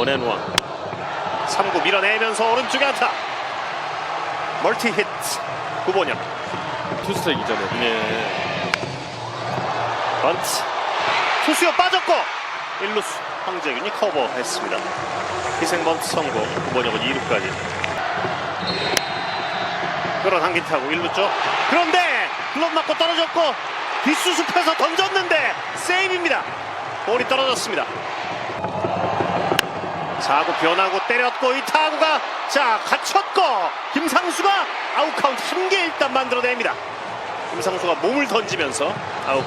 원앤원 3구 밀어내면서 오른쪽에 안타. 멀티 히트 구본혁. 투스트라이크 이전에 번트 투수요 빠졌고 1루수 황재균이 커버했습니다. 희생번트 성공. 구본혁은 2루까지 끌어당긴 타고 1루 쪽. 그런데 글럽 맞고 떨어졌고 뒷수습해서 던졌는데 세이브입니다. 볼이 떨어졌습니다. 4구 변하고 때렸고 이 타구가 자 갇혔고 김상수가 아웃카운트 1개 일단 만들어냅니다. 김상수가 몸을 던지면서 아웃.